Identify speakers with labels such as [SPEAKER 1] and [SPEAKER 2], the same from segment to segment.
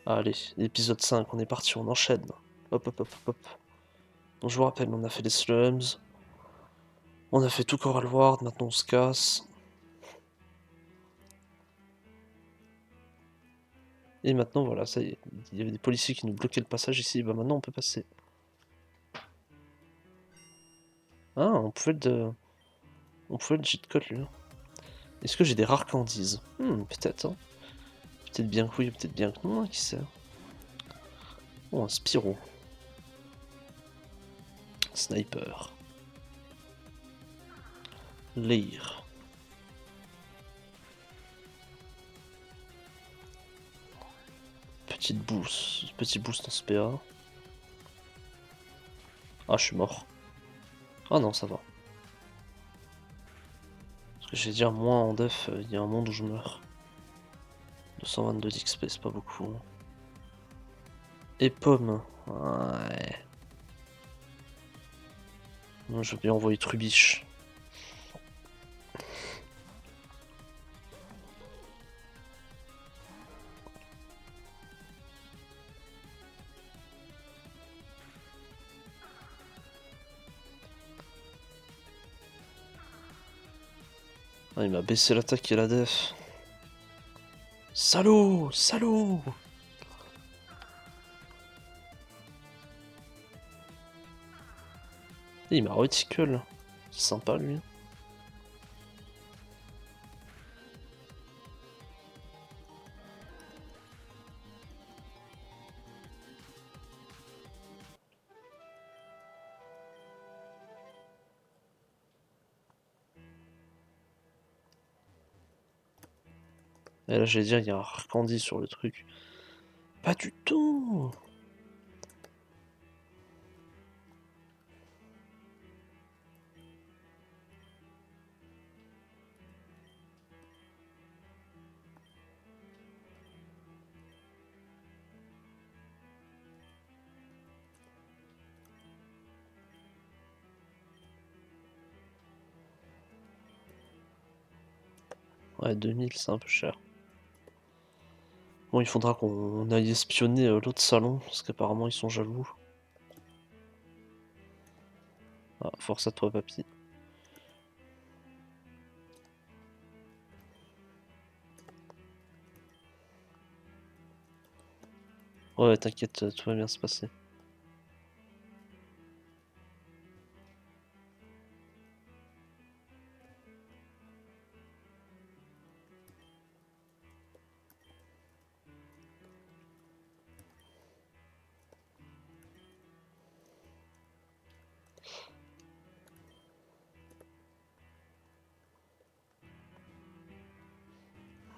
[SPEAKER 1] Allez, épisode 5, on est parti, on enchaîne. Hop, hop, hop, hop, hop. Donc je vous rappelle, on a fait les slums. On a fait tout Coral Ward, maintenant on se casse. Et maintenant, voilà, ça y est. Il y avait des policiers qui nous bloquaient le passage ici, bah maintenant on peut passer. Ah, on pouvait le cheat code, lui. Est-ce que j'ai des rares candies? Peut-être, hein. Peut-être bien que oui, peut-être bien que non, hein, qui sait. Oh, un Spyro. Sniper. Lire. Petit boost en SPA. Ah, je suis mort. Ah non, ça va. Parce que j'ai dire, moi en def, il y a un monde où je meurs. 222 d'XP, c'est pas beaucoup. Hein. Et pomme. Ouais. Moi, je vais bien envoyer Trubiche. Ah, il m'a baissé l'attaque et la def. Salaud! Salaud! Il m'a reticle. C'est sympa lui. Et là j'allais dire il y a un Arcandi sur le truc. Pas du tout! Ouais, 2000 c'est un peu cher. Bon, il faudra qu'on aille espionner l'autre salon, parce qu'apparemment ils sont jaloux. Ah, force à toi, papy. Ouais, t'inquiète, tout va bien se passer.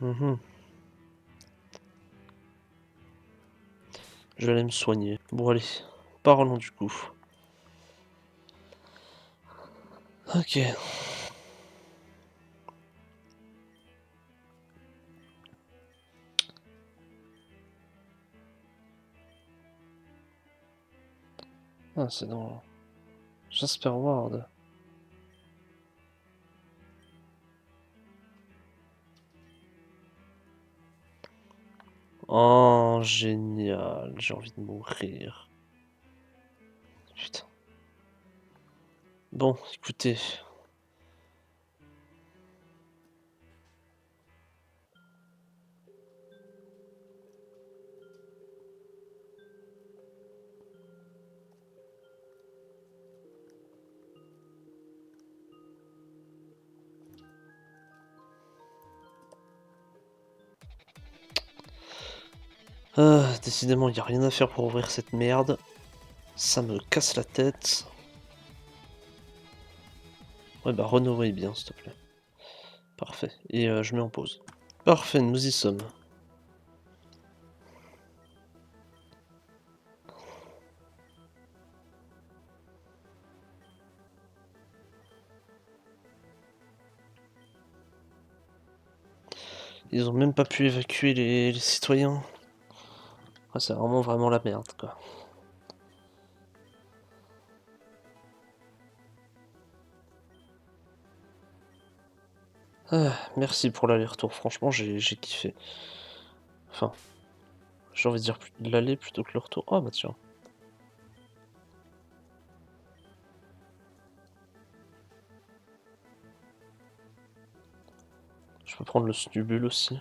[SPEAKER 1] Mhm. Je vais aller me soigner. Bon, allez, parlons du coup. Ok. Ah, c'est dans Jasper Ward. Oh, génial. J'ai envie de mourir. Putain. Bon, écoutez. Ah, décidément, il n'y a rien à faire pour ouvrir cette merde. Ça me casse la tête. Ouais, bah, Renault bien, s'il te plaît. Parfait. Et je mets en pause. Parfait, nous y sommes. Ils ont même pas pu évacuer les citoyens. Ah, c'est vraiment la merde, quoi. Ah, merci pour l'aller-retour, franchement, j'ai kiffé. Enfin, J'ai envie de dire l'aller plutôt que le retour. Ah bah tiens. Je peux prendre le snubule aussi.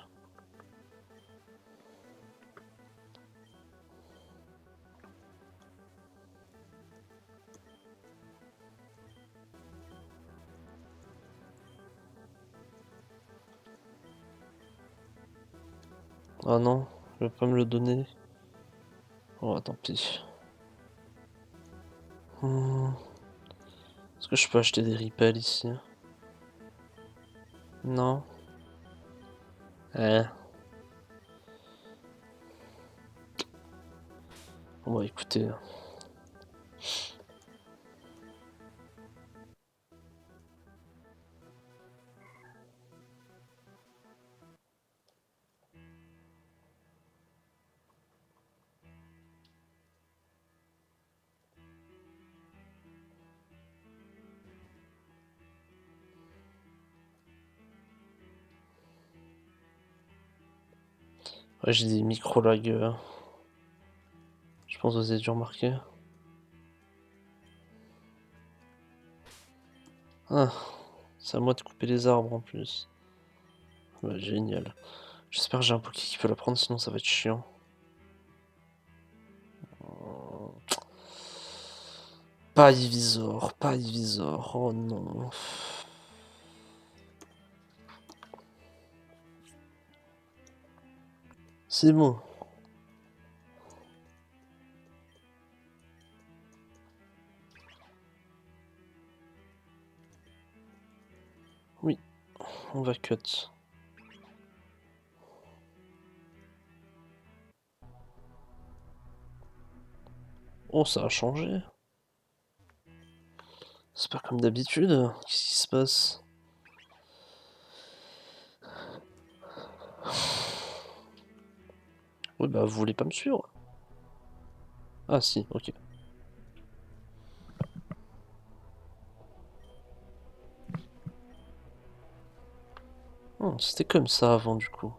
[SPEAKER 1] Ah non, il va pas me le donner. Oh tant pis. Est-ce que je peux acheter des repels ici? Non. Eh. Bon bah écoutez. Ouais, j'ai des micro-lags. Je pense que vous avez dû remarquer. Ah, c'est à moi de couper les arbres en plus. Bah, génial. J'espère que j'ai un Poké qui peut la prendre, sinon ça va être chiant. Pas Ivysaur, pas Ivysaur. Oh non. C'est bon. Oui, on va cut. Oh, ça a changé. C'est pas comme d'habitude. Qu'est-ce qui se passe? Oui, bah, vous voulez pas me suivre? Ah, si, ok. C'était comme ça avant, du coup.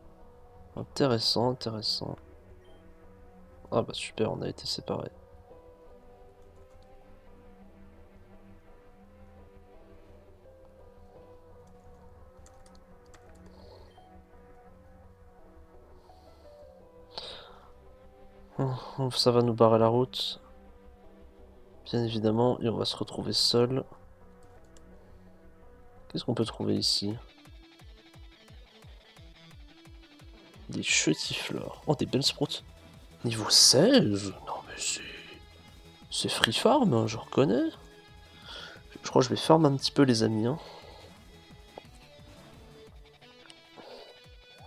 [SPEAKER 1] Intéressant, intéressant. Ah, bah, super, on a été séparés. Ça va nous barrer la route. Bien évidemment, et on va se retrouver seul. Qu'est-ce qu'on peut trouver ici? Des chetifleurs. Oh, des belles sprouts. Niveau 16? Non mais c'est... C'est free farm, hein, je reconnais. Je crois que je vais farm un petit peu les amis. Hein.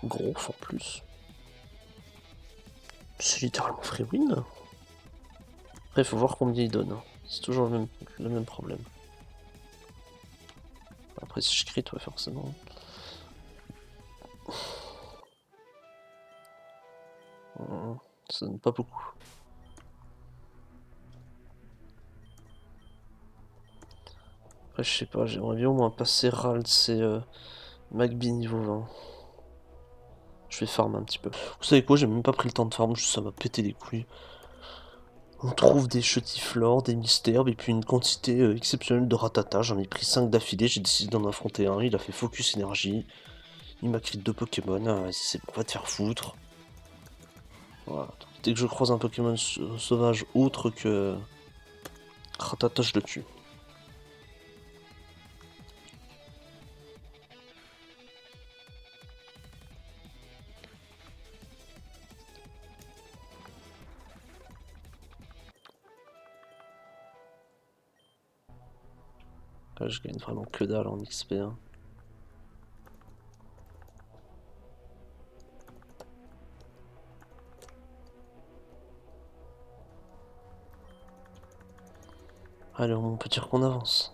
[SPEAKER 1] Gros en plus. C'est littéralement free win. Après, faut voir combien il donne. Hein. C'est toujours le même problème. Après, si je crit, ouais, forcément. Ça donne pas beaucoup. Après, je sais pas, j'aimerais bien au moins passer Rald, c'est Magby niveau 20. Je vais farm un petit peu. Vous savez quoi, j'ai même pas pris le temps de farm, ça m'a pété les couilles. On trouve des chetiflores, des mystères, et puis une quantité exceptionnelle de ratata. J'en ai pris 5 d'affilée, j'ai décidé d'en affronter un. Il a fait focus énergie. Il m'a crit 2 Pokémon. Ah, vas-y, c'est bon, va te faire foutre. Voilà. Dès que je croise un Pokémon sauvage autre que ratata, je le tue. Là, je gagne vraiment que dalle en XP. Hein. Allez, on peut dire qu'on avance.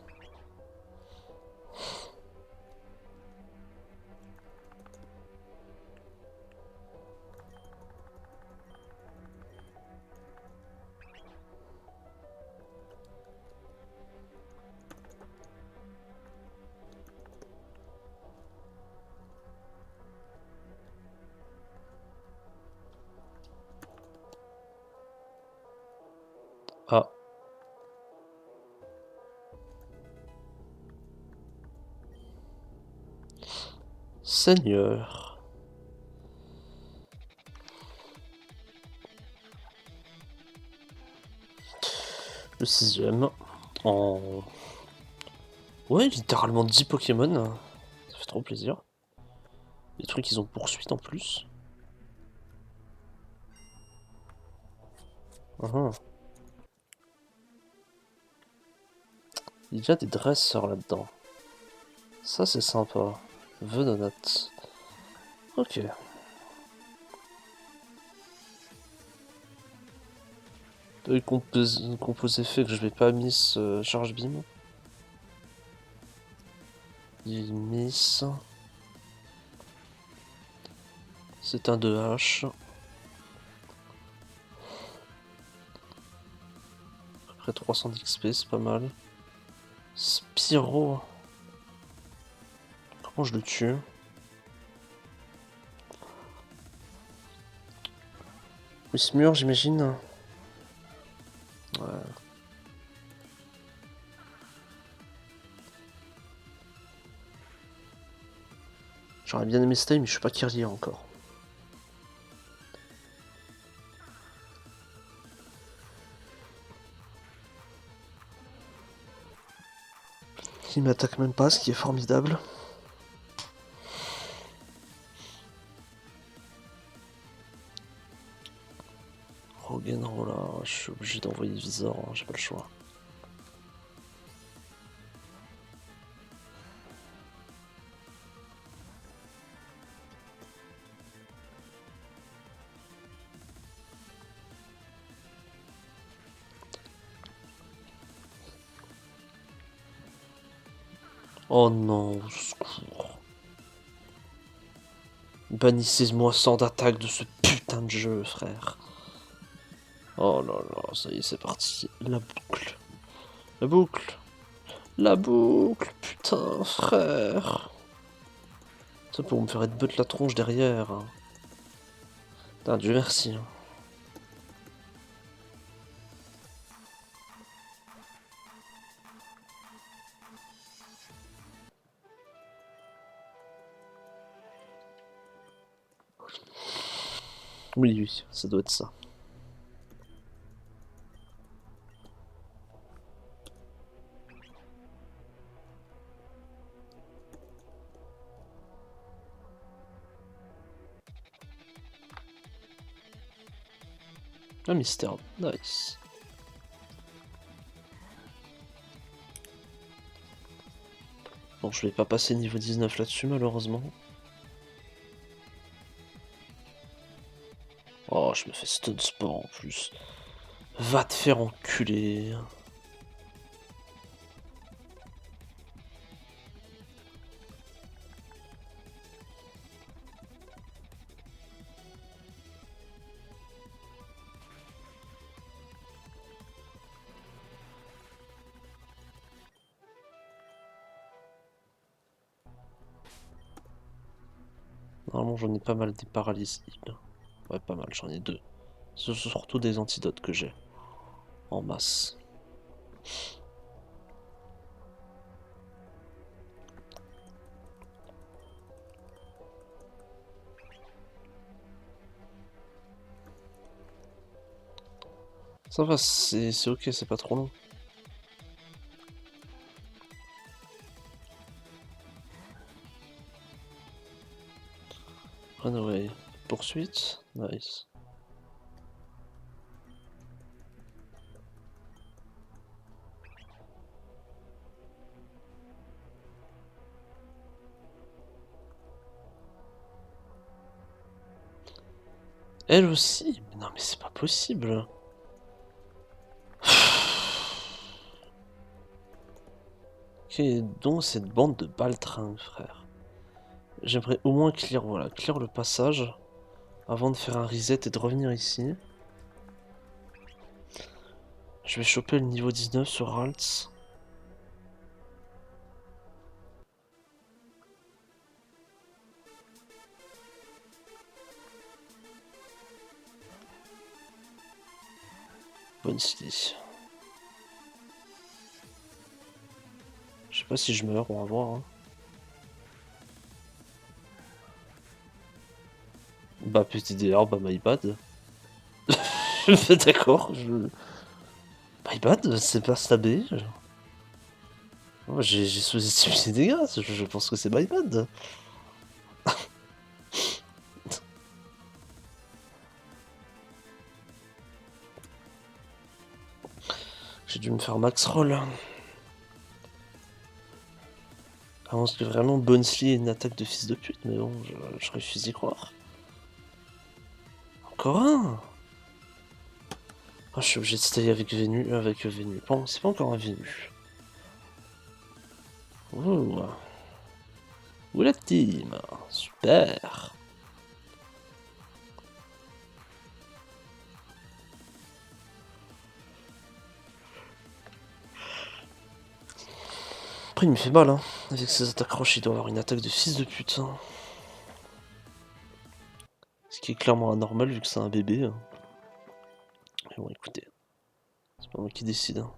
[SPEAKER 1] Seigneur. Le 6ème. En... Ouais, littéralement 10 Pokémon. Ça fait trop plaisir. Les trucs, ils ont poursuite en plus. Il y a des dresseurs là-dedans. Ça, c'est sympa. Venonat. Ok. Composé fait que je vais pas miss charge beam. Il miss. C'est un 2H. Après 300 d'XP, c'est pas mal. Spyro. Comment je le tue? Il se mure, j'imagine. Ouais. J'aurais bien aimé style, mais je suis pas Kyrie encore. Il m'attaque même pas, ce qui est formidable. Roggenrola, je suis obligé d'envoyer Visor, hein, j'ai pas le choix. Oh non, au secours. Bannissez-moi sans d'attaque de ce putain de jeu, frère. Oh là là, ça y est, c'est parti. La boucle. La boucle. La boucle, putain, frère. Ça pour me faire headbutt la tronche derrière. Putain, Dieu merci. Oui, oui, ça doit être ça. Un mystère, nice. Bon, je vais pas passer niveau 19 là-dessus, malheureusement. Oh, je me fais stun sport en plus. Va te faire enculer. Normalement, j'en ai pas mal des paralyses. Ouais, pas mal, j'en ai 2. Ce sont surtout des antidotes que j'ai. En masse. Ça va, c'est ok, c'est pas trop long. Runaway. Poursuite. Nice. Elle aussi? Mais non, mais c'est pas possible. Ok, donc cette bande de baltringues, frère. J'aimerais au moins clear, voilà, clear le passage avant de faire un reset et de revenir ici. Je vais choper le niveau 19 sur Ralts. Bonne idée. Je sais pas si je meurs, on va voir. Hein. Bah PTDR, bah my bad. D'accord, my bad, c'est pas stabé. J'ai sous-estimé les dégâts, je pense que c'est my bad. J'ai dû me faire max roll. À moins que vraiment Bonsly ait une attaque de fils de pute, mais bon, je refuse d'y croire. Encore un. Ah, je suis obligé de stay avec Venu. Bon, c'est pas encore un Venu. Ouh. Ouh la team. Super. Après, il me fait mal, hein. Avec ses attaques roches, il doit avoir une attaque de fils de pute. Hein. Ce qui est clairement anormal vu que c'est un bébé. Hein. Mais bon, écoutez. C'est pas moi qui décide. Hein.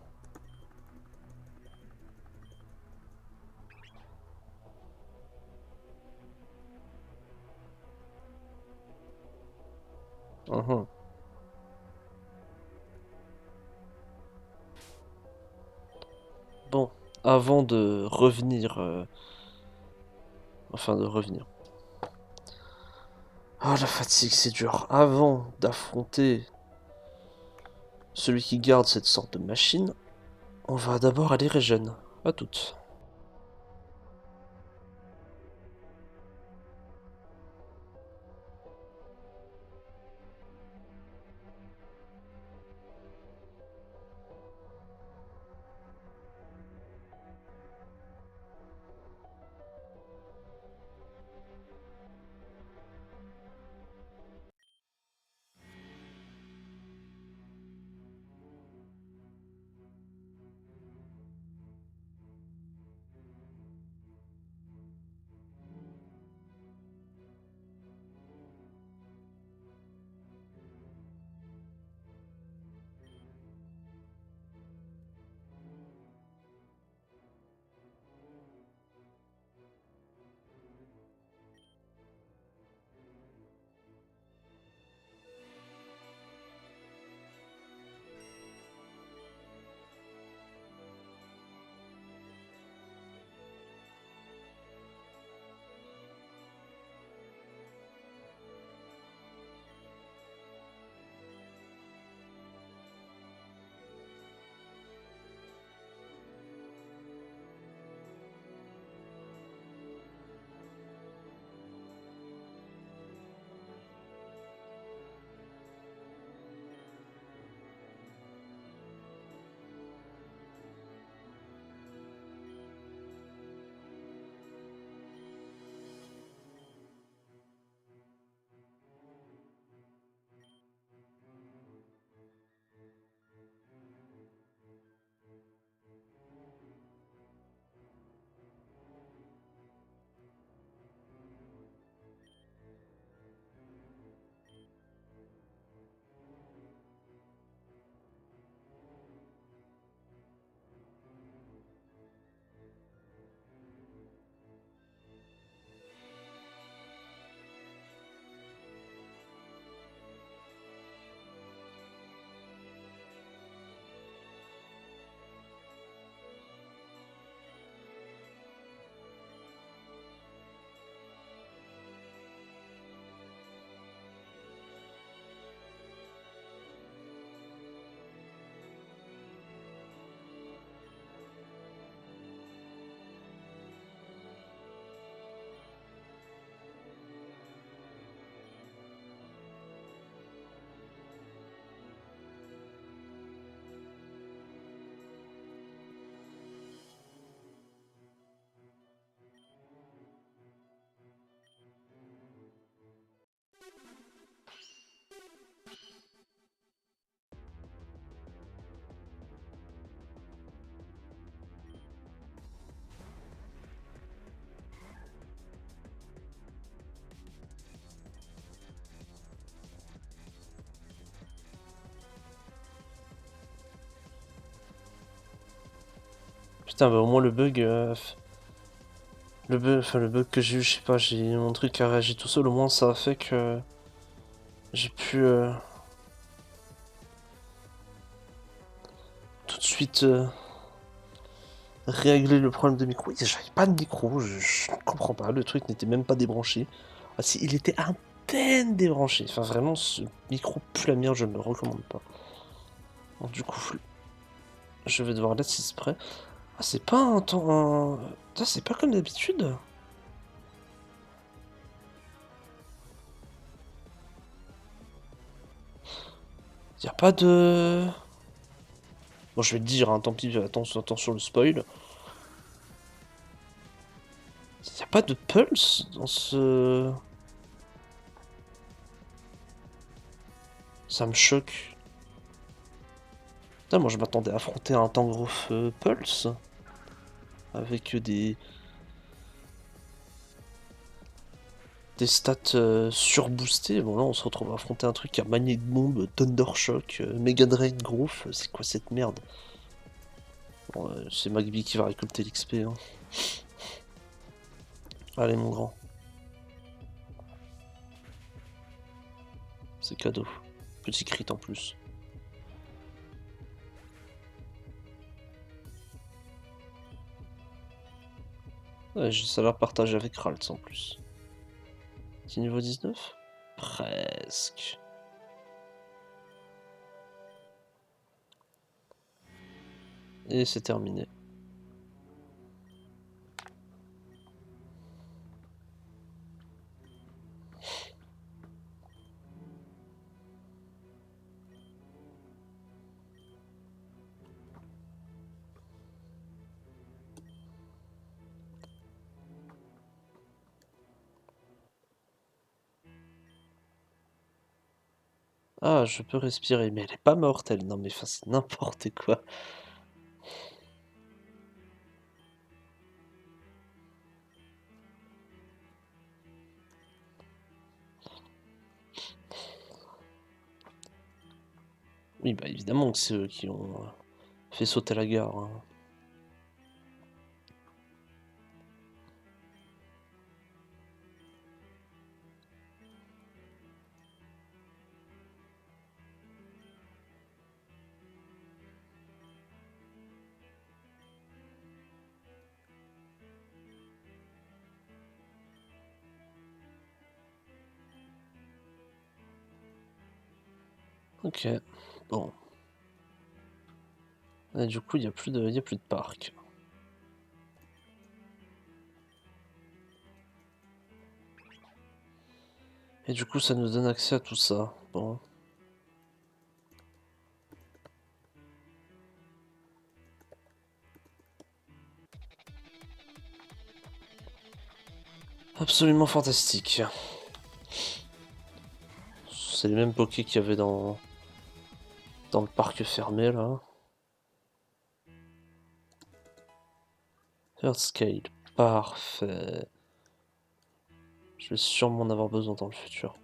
[SPEAKER 1] Uhum. Bon, avant de revenir... Enfin, de revenir. Ah, la fatigue, c'est dur. Avant d'affronter celui qui garde cette sorte de machine, on va d'abord aller régène. À toutes. Putain, bah au moins le bug... le bug que j'ai eu, je sais pas, j'ai mon truc qui a réagi tout seul, au moins ça a fait que... J'ai pu tout de suite régler le problème de micro. J'avais pas de micro, je comprends pas, le truc n'était même pas débranché. Ah, si, il était à peine débranché. Enfin vraiment, ce micro pue la merde, je ne le recommande pas. Donc, du coup, je vais devoir l'être si c'est prêt. Ah, c'est pas un temps... Ça, c'est pas comme d'habitude. Y a pas de... Bon, je vais le dire, hein, tant pis, attention le spoil. Y a pas de pulse dans ce... Ça me choque. Putain, moi je m'attendais à affronter un Tangrowth Pulse. Avec des stats surboostées. Bon là on se retrouve à affronter un truc à Magnet Bomb, Thundershock, Mega Drain Growth. C'est quoi cette merde? Bon, c'est Magby qui va récolter l'XP. Hein. Allez mon grand. C'est cadeau. Petit crit en plus. Ouais, j'ai ça l'air partagé avec Ralts en plus. C'est niveau 19? Presque. Et c'est terminé. Ah, je peux respirer, mais elle est pas morte, elle. Non, mais enfin, c'est n'importe quoi. Oui, bah évidemment que c'est eux qui ont fait sauter la gare. Hein. Ok, bon. Et du coup, y a plus de parc. Et du coup, ça nous donne accès à tout ça. Bon. Absolument fantastique. C'est les mêmes pokés qu'il y avait dans le parc fermé, là. Third scale. Parfait. Je vais sûrement en avoir besoin dans le futur.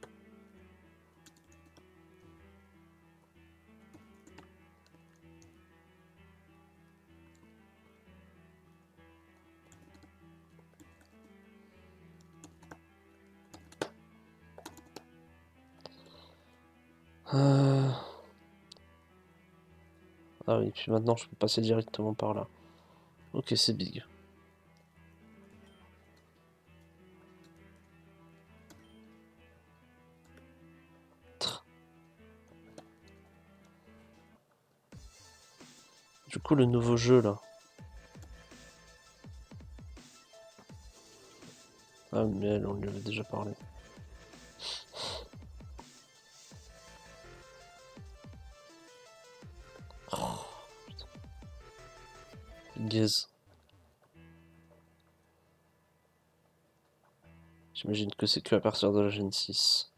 [SPEAKER 1] Ah oui, puis maintenant je peux passer directement par là. Ok, c'est big. Du coup, le nouveau jeu là. Ah, mais elle, on lui avait déjà parlé. Oh, gaze. J'imagine que c'est que à partir de la Gen 6.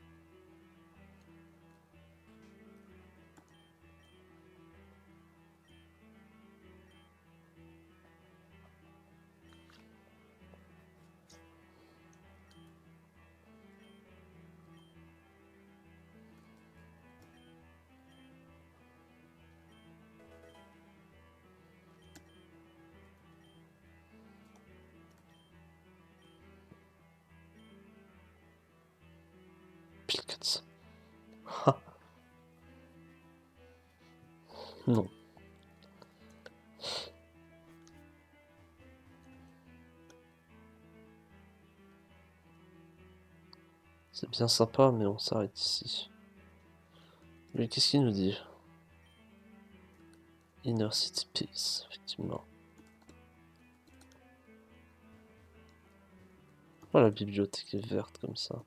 [SPEAKER 1] Pile 400. Non. C'est bien sympa, mais on s'arrête ici. Mais qu'est-ce qu'il nous dit? Inner City Peace, effectivement. Oh, la bibliothèque est verte comme ça.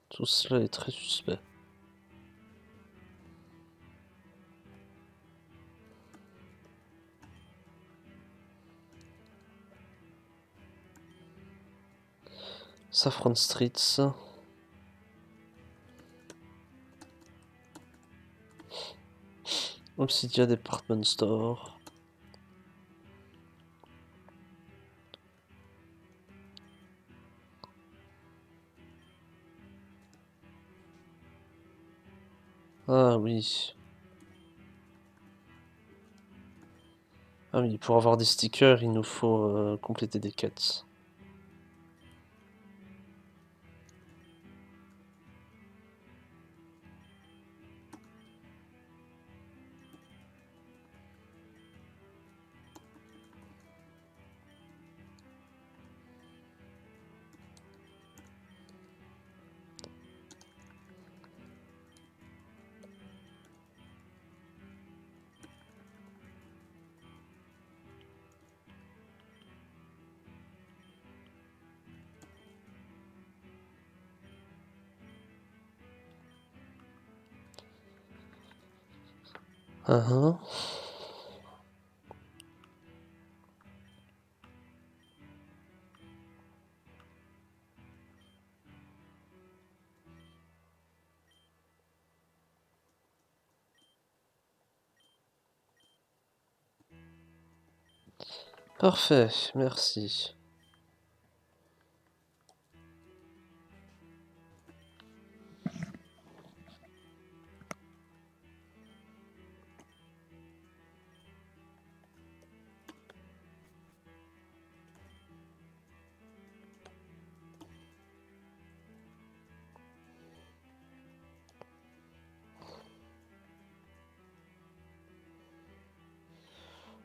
[SPEAKER 1] Tout cela est très suspect. Saffron Streets. Obsidia Department Store. Ah oui. Ah oui, pour avoir des stickers, il nous faut compléter des quêtes. Ah ah. Parfait, merci.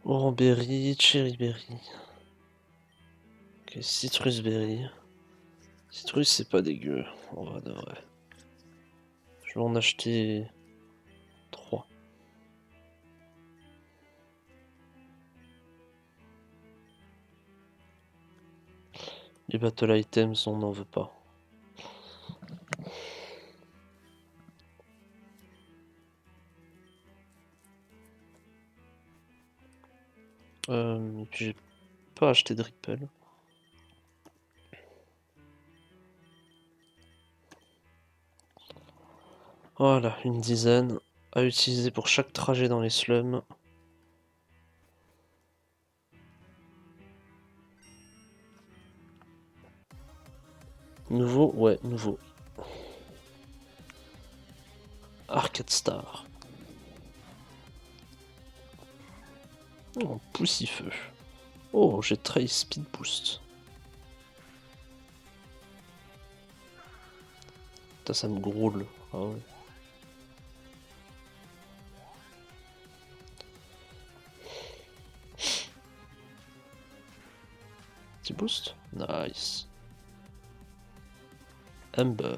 [SPEAKER 1] Oranberry, cherryberry. Ok, citrusberry. Citrus, c'est pas dégueu, en vrai de vrai. Je vais en acheter 3. Les battle items, on n'en veut pas. Et puis j'ai pas acheté de Ripple. Voilà, une dizaine à utiliser pour chaque trajet dans les slums. Nouveau, ouais, nouveau. Arcade Star. Oh, poussifeu. Oh, j'ai Trace Speed Boost. Putain, ça me groule. Ah ouais. Petit boost? Nice. Amber.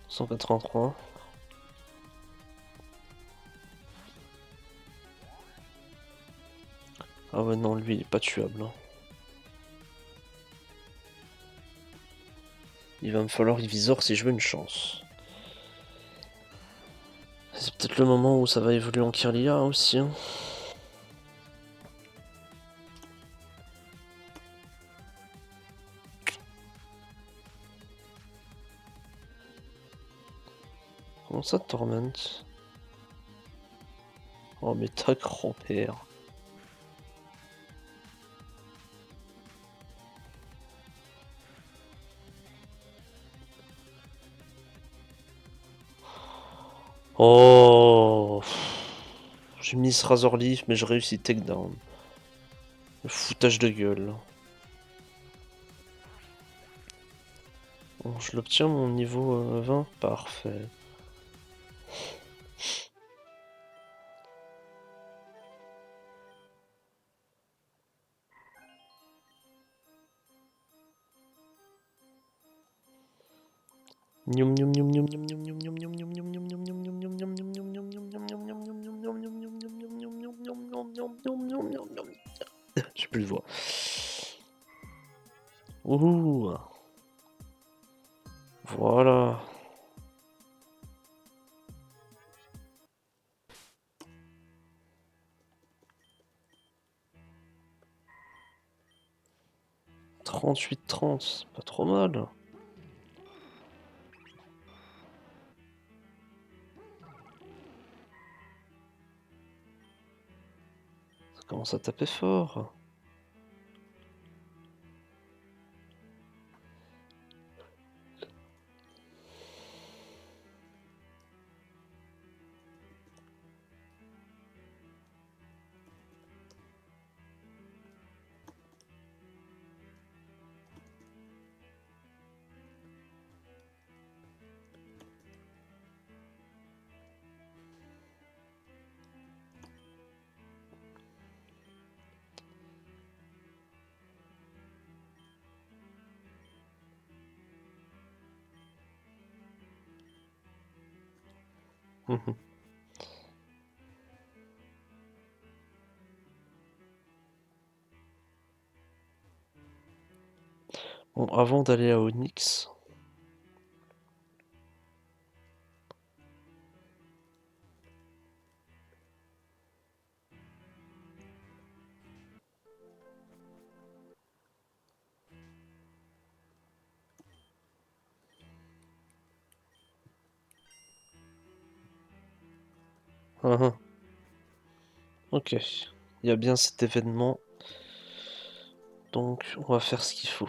[SPEAKER 1] « 183. Ah ouais, non, lui, il est pas tuable. Hein. Il va me falloir Visor si je veux une chance. C'est peut-être le moment où ça va évoluer en Kirlia aussi. Hein. Comment ça, Torment? Oh, mais ta grand-père. Oh, j'ai mis ce Razor Leaf, mais je réussis takedown. Le foutage de gueule. Bon, je l'obtiens mon niveau 20. Parfait. J'ai plus de voix. Ouh. Voilà. « 38-30, pas trop mal. Ça commence à taper fort. Bon, avant d'aller à Onyx... Ok, il y a bien cet événement, donc on va faire ce qu'il faut.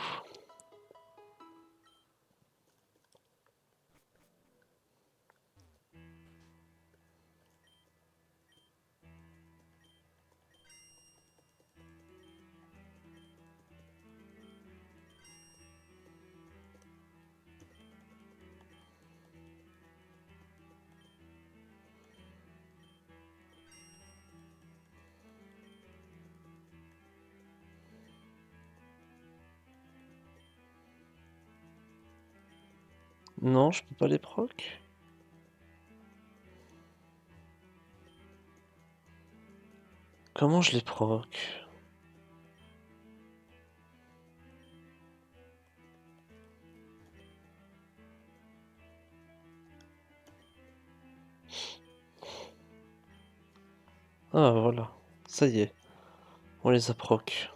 [SPEAKER 1] Non, je peux pas les proc. Comment je les proc? Ah voilà, ça y est, on les a proc.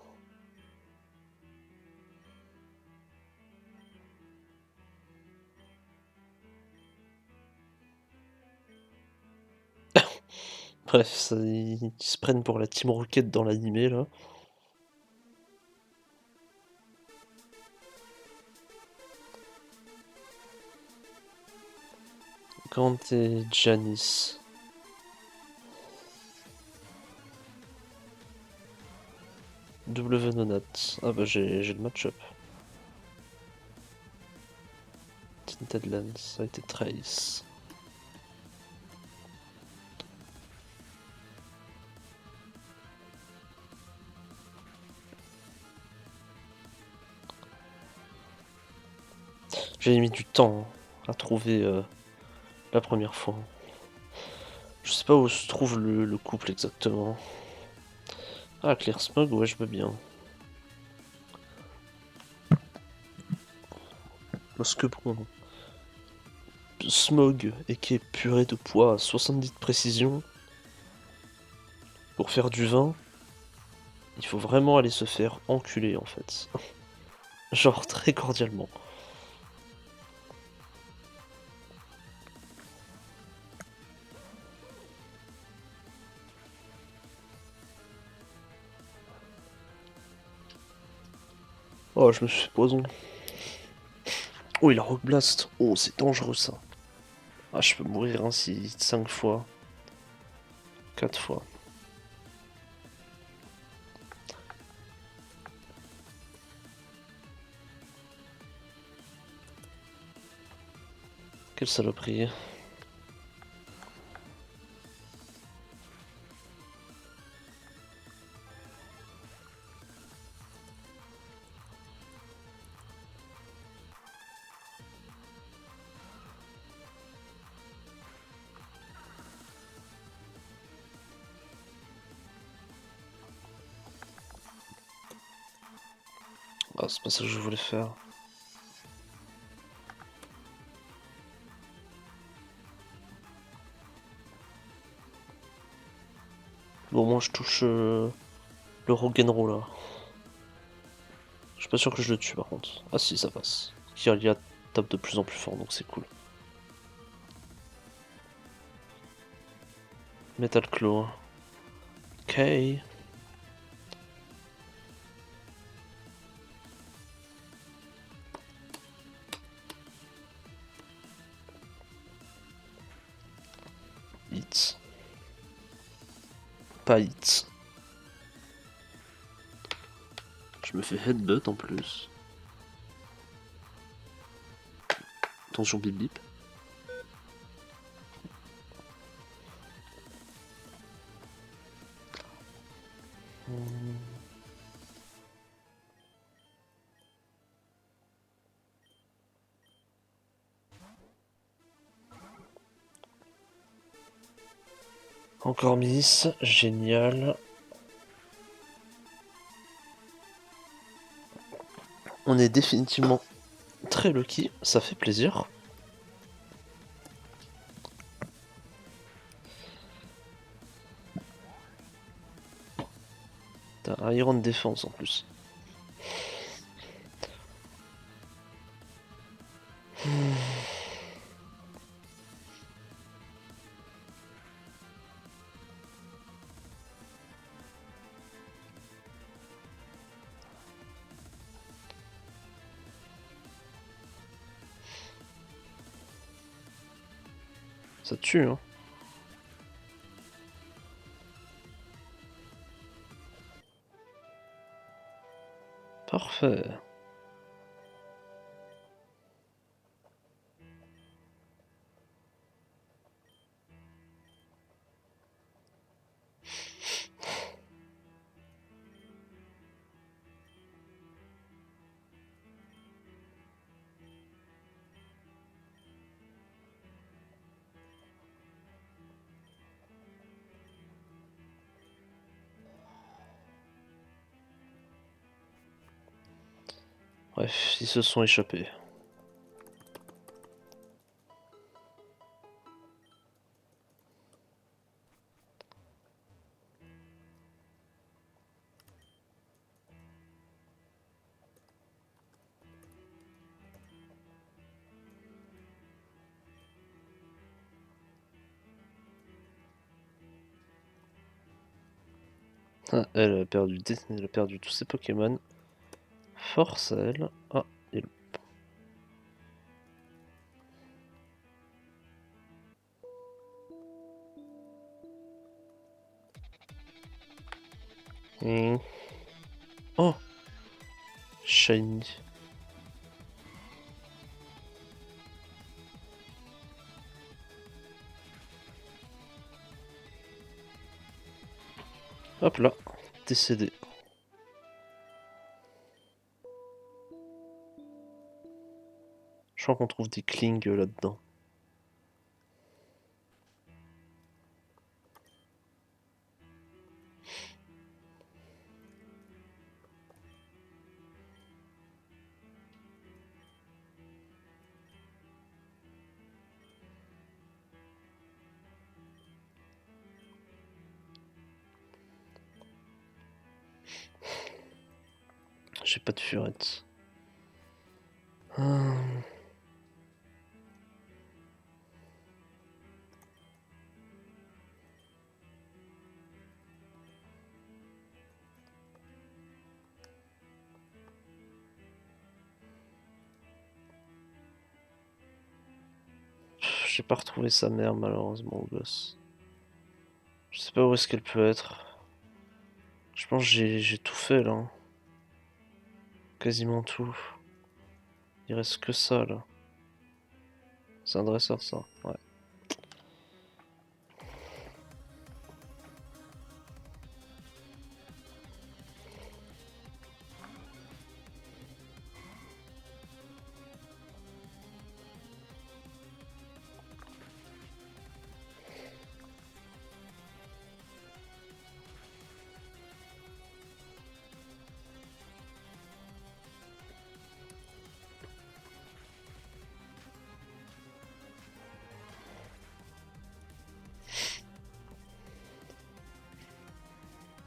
[SPEAKER 1] Bref, ils se prennent pour la Team Rocket dans l'animé là. Quand t'es Janice. W Nonat. Ah bah j'ai le match-up. Tinted Lens, ça a été Trace. J'ai mis du temps à trouver la première fois. Je sais pas où se trouve le couple exactement. Ah, Claire Smog, ouais, je veux bien. Parce que bon, Smog et qui est purée de poids à 70 de précision, pour faire du vin, il faut vraiment aller se faire enculer en fait. Genre très cordialement. Oh, je me suis fait poison. Oh, il a Rock Blast. Oh, c'est dangereux ça. Ah, je peux mourir ainsi 5 fois. 4 fois. Quelle saloperie. Ah, c'est pas ça que je voulais faire. Bon, moi je touche le Rock'n'Roll là. Je suis pas sûr que je le tue par contre. Ah si, ça passe. Kirlia tape de plus en plus fort, donc c'est cool. Metal Claw. Ok. Hit. Pas hit. Je me fais headbutt en plus. Attention bip bip. Encore miss, génial. On est définitivement très lucky, ça fait plaisir. T'as un Iron de défense en plus. Ça tue, hein. Parfait. Bref, ils se sont échappés. Ah, elle a perdu tous ses Pokémon. Force à elle. Ah, il... Oh, shiny. Hop là, décédé. Je crois qu'on trouve des klings là-dedans. J'ai pas de furette. J'ai pas retrouvé sa mère malheureusement, au gosse. Je sais pas où est-ce qu'elle peut être. Je pense que j'ai tout fait là. Quasiment tout. Il reste que ça là. C'est un dresseur ça, ouais.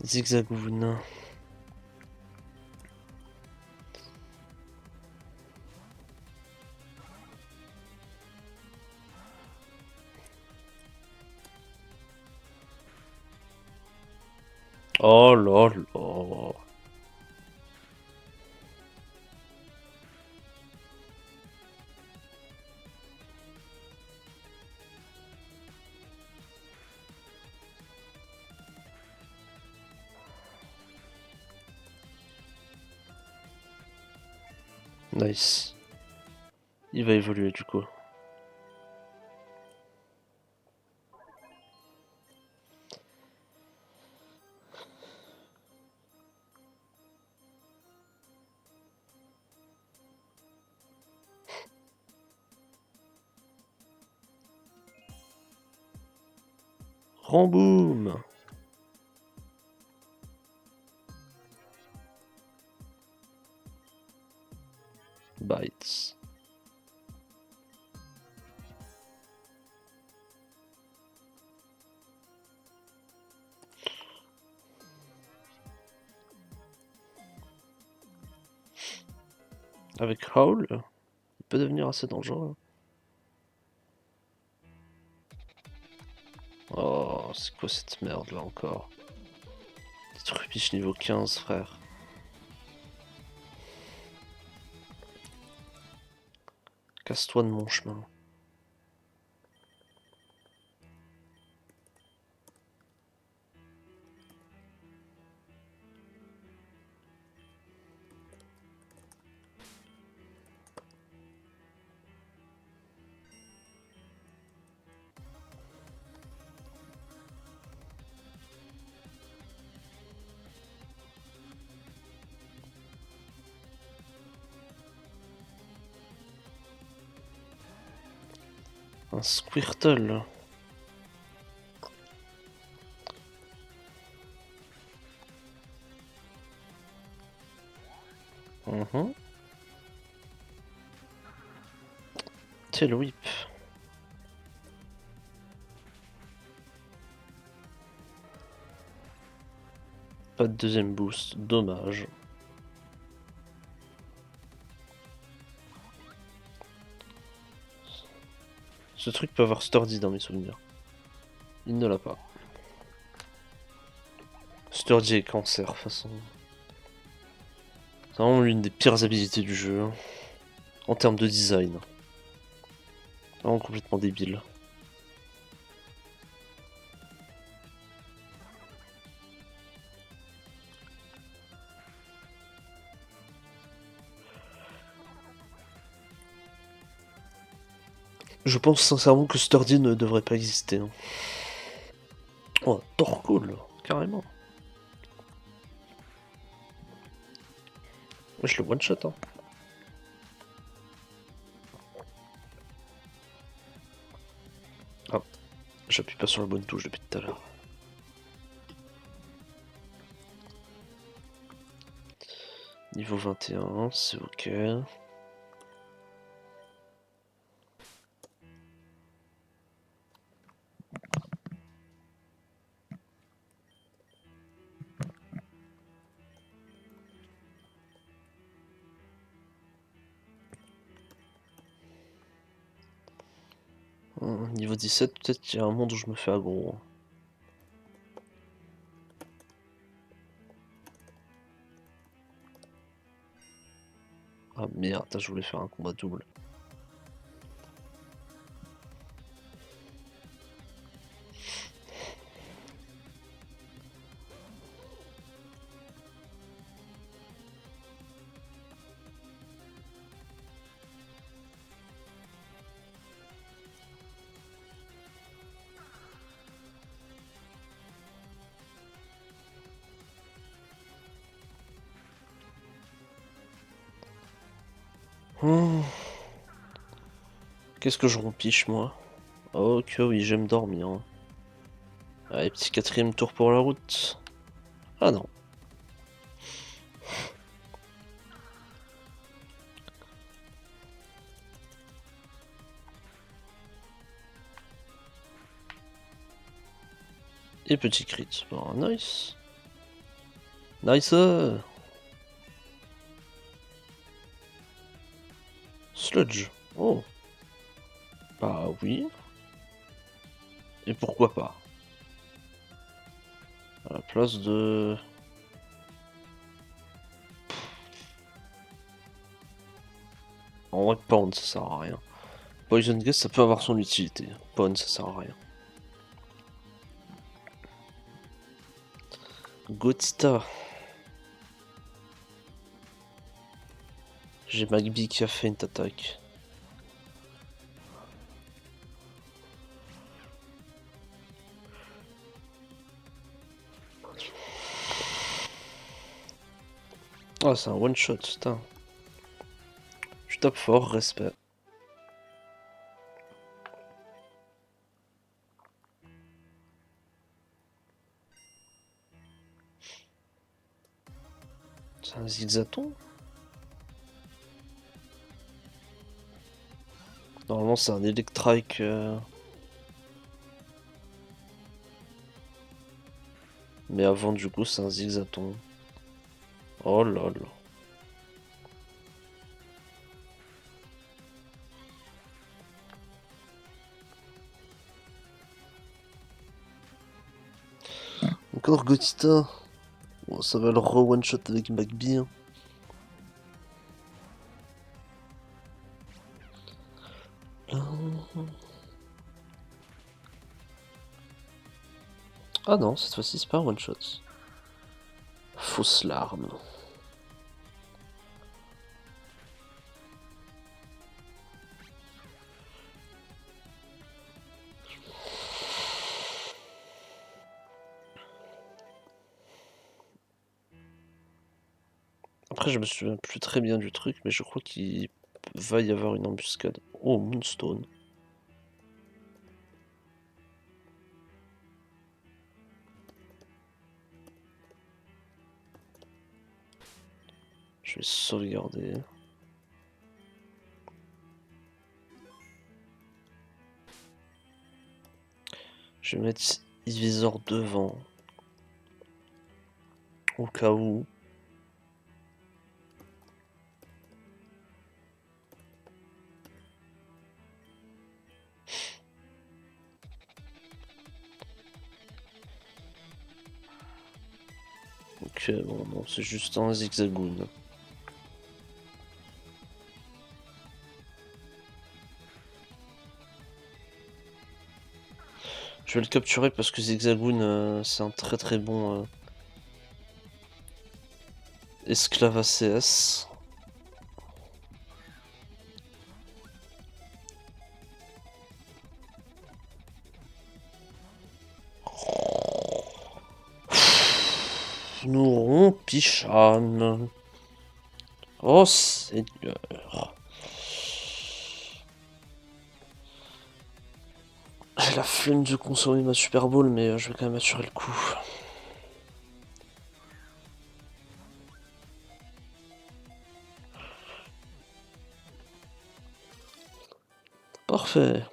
[SPEAKER 1] Zigzagoon. Oh là là. Nice. Il va évoluer du coup. Ramboum. Bites. Avec Howl, il peut devenir assez dangereux. Oh, c'est quoi cette merde là encore? Petite rubiche niveau 15, frère. Casse-toi de mon chemin. Un Squirtle. Tail Whip. Pas de deuxième boost, dommage. Ce truc peut avoir Sturdy dans mes souvenirs. Il ne l'a pas. Sturdy et cancer, de toute façon. C'est vraiment l'une des pires habilités du jeu. Hein. En termes de design. Vraiment complètement débile. Je pense sincèrement que Sturdy ne devrait pas exister. Hein. Oh, Torkoal, carrément. Je le one shot. Hein. Ah, j'appuie pas sur la bonne touche depuis tout à l'heure. Niveau 21, c'est ok. Niveau 17, peut-être qu'il y a un monde où je me fais aggro. Ah merde, je voulais faire un combat double. Hmm. Qu'est-ce que je rompiche moi? Oh que oui, j'aime dormir, hein. Allez, petit quatrième tour pour la route. Ah non. Et petit crit. Oh, nice. Nice. Sludge. Oh. Bah oui. Et pourquoi pas? À la place de... En vrai, Pound, ça sert à rien. Poison Gas, ça peut avoir son utilité. Pound, ça sert à rien. Gotita. J'ai Magby qui a fait une attaque. Ah, c'est un one shot, putain. Tu tapes fort, respect. C'est un zigzaton? Normalement, c'est un Electrike. Mais avant, du coup, c'est un zigzaton. Oh là là. Encore Gotita. Bon, ça va le re-one shot avec Magby. Hein. Ah non, cette fois-ci, c'est pas un one shot. Fausse larme. Après, je me souviens plus très bien du truc, mais je crois qu'il va y avoir une embuscade. Oh, Moonstone. Je vais sauvegarder. Je vais mettre Ivisor devant. Au cas où. Ok, bon, non, c'est juste un zigzagoon. Je vais le capturer parce que Zigzagoon, c'est un très très bon esclave ACS. Nous rompichane. Oh Seigneur. J'ai la flemme de consommer ma Super Bowl, mais je vais quand même assurer le coup. Parfait.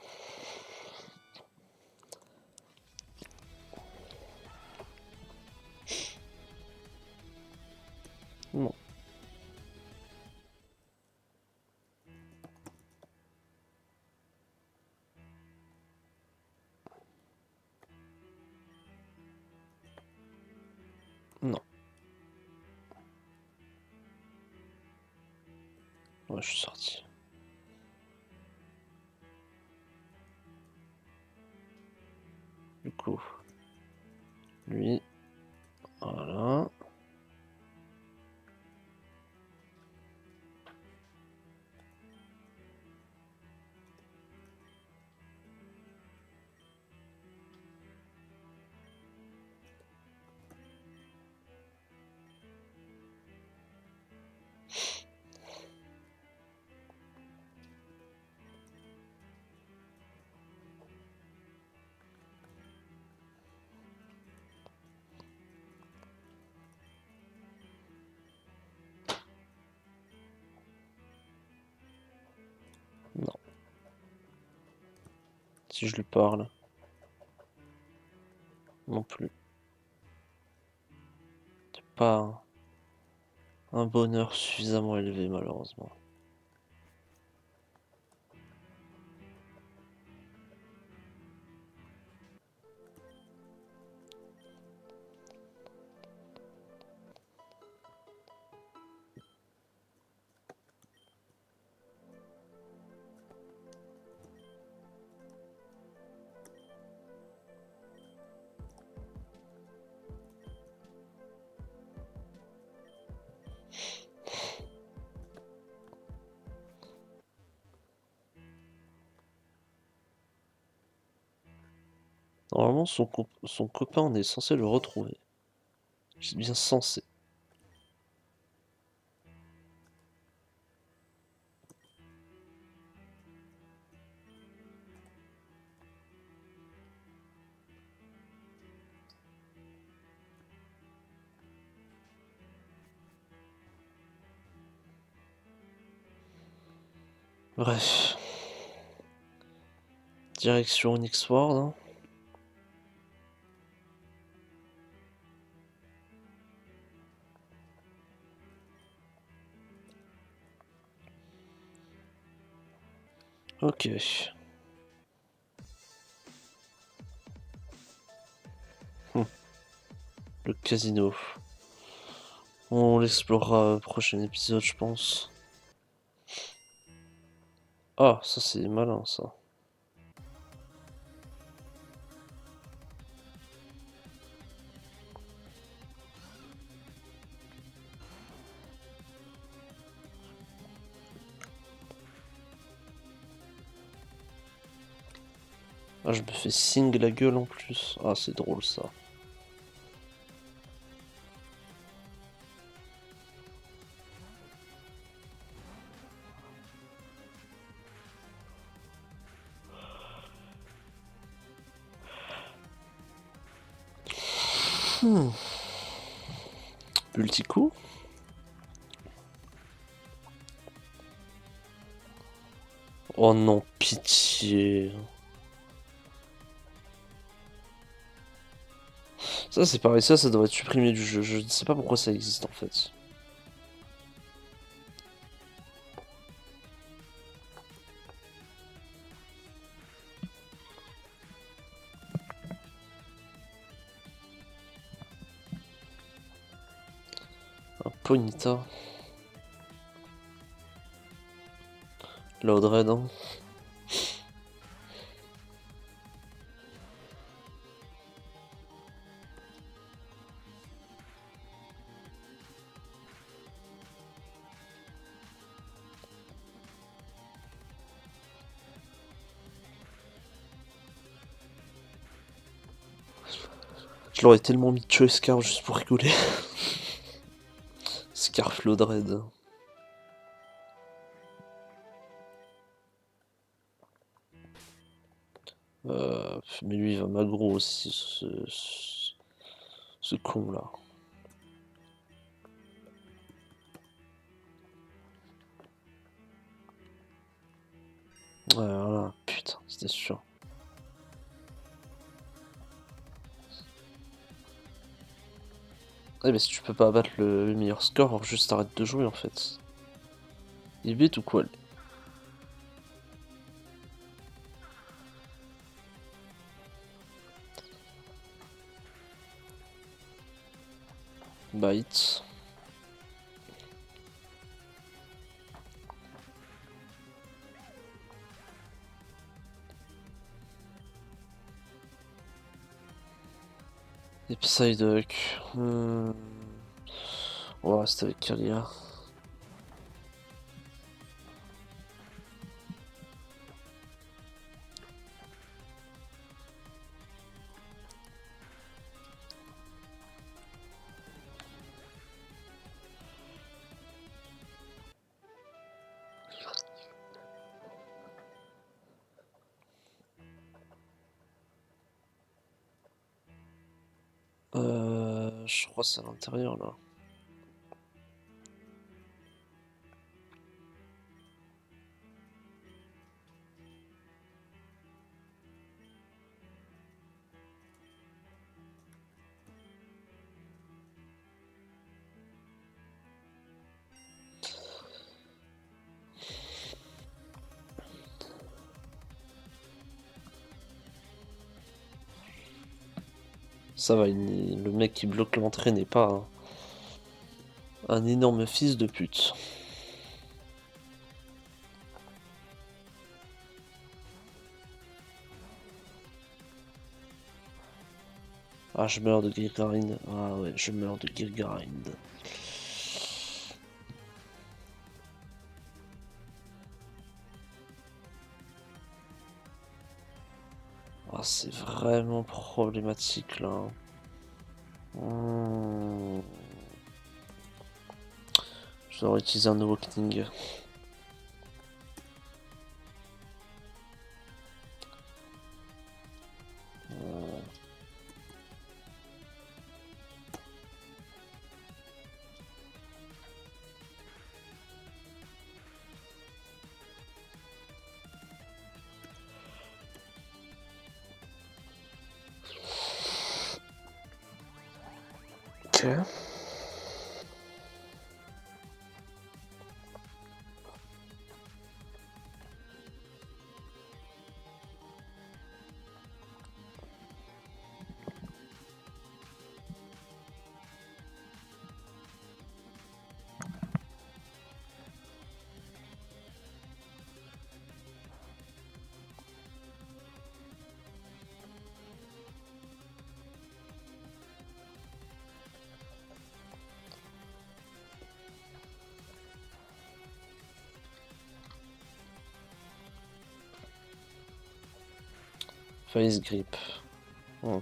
[SPEAKER 1] Non. Non. Ouais, je suis sorti. Du coup, lui, voilà. si je lui parle. Non plus. C'est pas un bonheur suffisamment élevé, malheureusement. Normalement, son copain, on est censé le retrouver. Je dis bien censé. Bref. Direction Onyx Ward. Hein. Ok. Le casino. On l'explorera au prochain épisode, je pense. Ah, ça c'est malin, ça. Ah, je me fais sing la gueule en plus. Ah, c'est drôle, ça. Multi-coup. Oh non, pitié. Ça c'est pareil, ça doit être supprimé du jeu. Je ne sais pas pourquoi ça existe en fait. Un Ponyta. Laudred, hein. Je l'aurais tellement mis Choice Scarf juste pour rigoler. Scarf Laudred. Mais lui il va m'aggro aussi, ce con là. Ouais, voilà, putain, c'était sûr. Ouais, mais si tu peux pas abattre le meilleur score, alors juste arrête de jouer en fait. Il est bête ou quoi lui? Bite. Et Psyduck. On va rester avec Kalia. Je crois que c'est à l'intérieur là. Ça va, le mec qui bloque l'entrée n'est pas un énorme fils de pute. Ah, je meurs de Girgarind. Ah ouais, je meurs de Girgarind. Ah, c'est vraiment problématique là. Je dois utiliser un Awakening. Ok. Face Grip. Bon,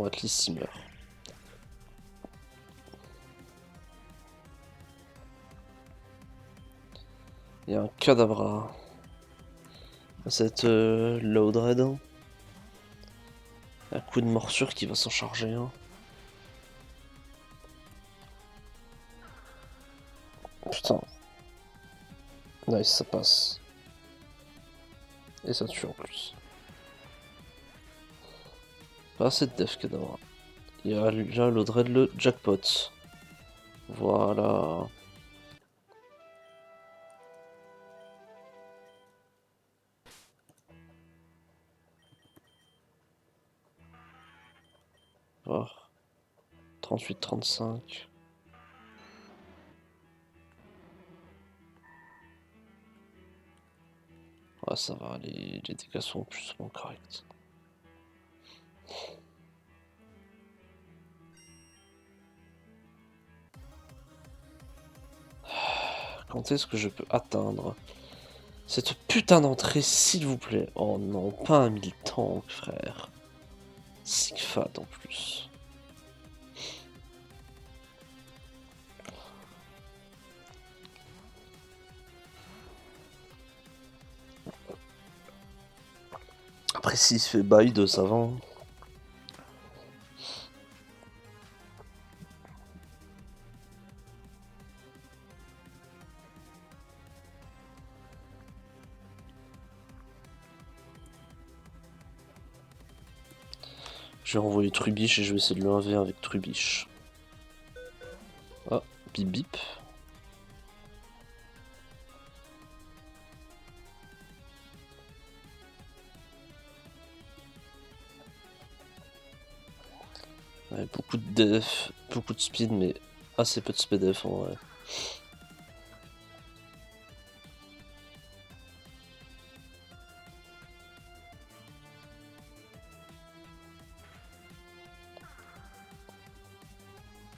[SPEAKER 1] at least il meurt. Il y a un Kadabra. Cette Loudred. Un coup de morsure qui va s'en charger. Hein. Putain. Nice, ça passe. Et ça tue en plus. Pas assez de def Kadabra. Il y a déjà Loudred le jackpot. Voilà. Oh. 38-35. Ouais, ça va, les dégâts sont plus ou moins corrects. Quand est-ce que je peux atteindre cette putain d'entrée, s'il vous plaît? Oh non, pas un 1000 tank, frère. Sigfad en plus. Après, s'il se fait bide, ça va. Je vais renvoyer Trubiche et je vais essayer de le 1v1 avec Trubiche. Ah, bip bip. Ouais, beaucoup de def, beaucoup de speed, mais assez peu de speed def en vrai.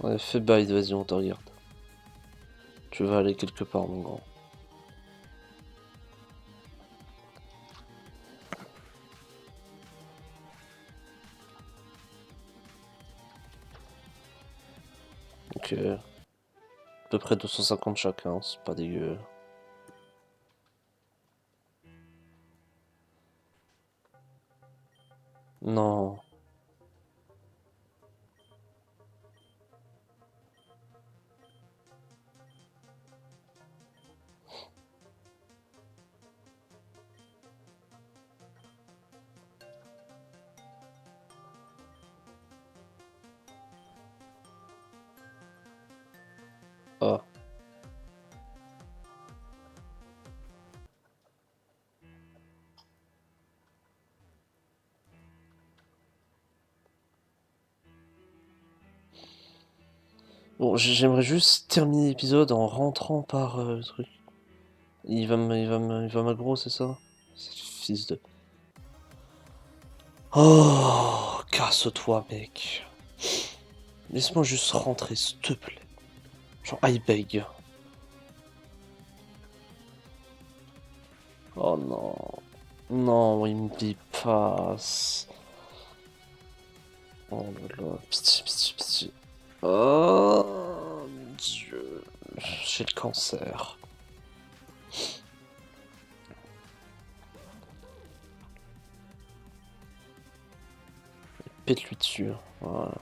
[SPEAKER 1] Ouais, fais bide, vas-y, on te regarde. Tu vas aller quelque part, mon grand. Ok. À peu près 250 chacun, c'est pas dégueu. Non. Ah. Bon, j'aimerais juste terminer l'épisode en rentrant par le truc. Il va m'aggro, c'est ça? Fils de... Oh, casse-toi, mec. Laisse-moi juste rentrer, s'il te plaît. Genre, I beg. Oh non. Non, il me dépasse. Oh là là, pitié, pitié, pitié. Oh mon Dieu. J'ai le cancer. Pète-lui dessus. Voilà.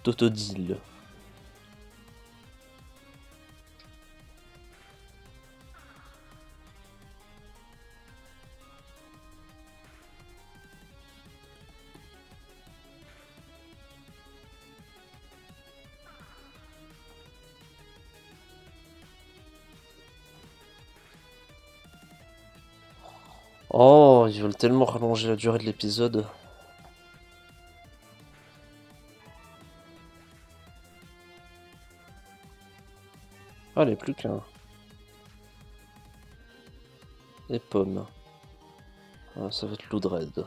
[SPEAKER 1] Totodile. Oh, ils veulent tellement rallonger la durée de l'épisode. Allez, plus qu'un. Les pommes. Ah, ça va être Loudred.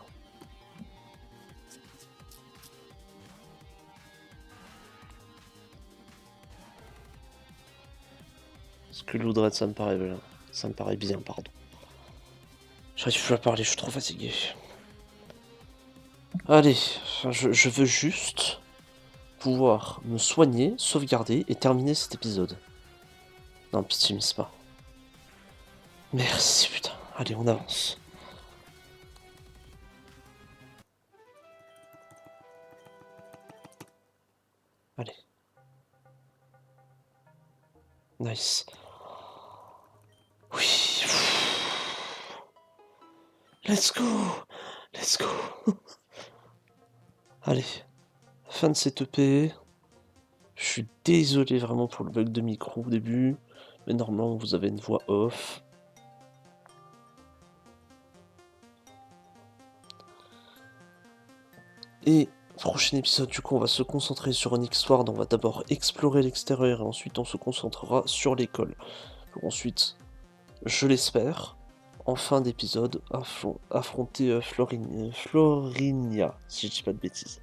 [SPEAKER 1] Parce que Loudred, ça me paraît bien. Ça me paraît bien, pardon. J'arrive plus à parler, je suis trop fatigué. Allez, je veux juste pouvoir me soigner, sauvegarder et terminer cet épisode. Non, pitié, mise pas. Merci, putain. Allez, on avance. Allez. Nice. Oui. Let's go. Let's go. Allez. Fin de cette EP. Je suis désolé vraiment pour le bug de micro au début. Mais normalement, vous avez une voix off. Et prochain épisode, du coup, on va se concentrer sur une histoire. On va d'abord explorer l'extérieur et ensuite on se concentrera sur l'école. Ensuite, je l'espère, en fin d'épisode, affronter Florinia, si je dis pas de bêtises.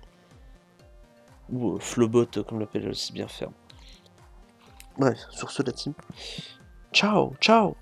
[SPEAKER 1] Ou Flobot, comme l'appelle si bien ferme. Bref, sur ce, la team. Ciao, ciao!